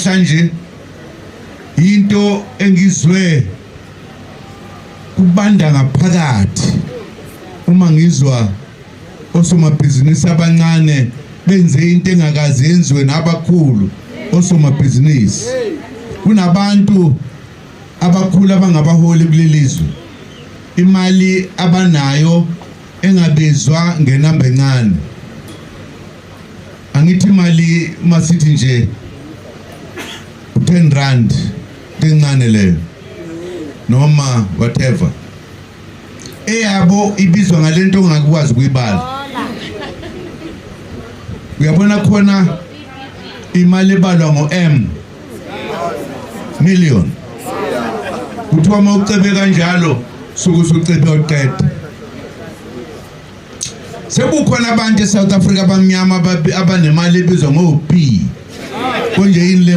manje into engizwe kubanda ngaphakathi uma ngizwa osomabhizinisi abancane benze into engakazi yenziwe nabakhulu osomabhizinisi. Kunabantu abakhulu abangabaholi kulelizwe, imali abanayo engabizwa ngenamba encane. Angithi imali masithi nje 10 rand encane leyo noma whatever, eyabo ibizwa ngalento ongakwazi kuyibala. Uyabona khona imali ebalwa ngo-M million, kuthiwa uma ucebe kanjalo sukusucebe uqeda. Sekukhona abantu eSouth Africa abamnyama abanemali ebizwa ngo-P konje yini le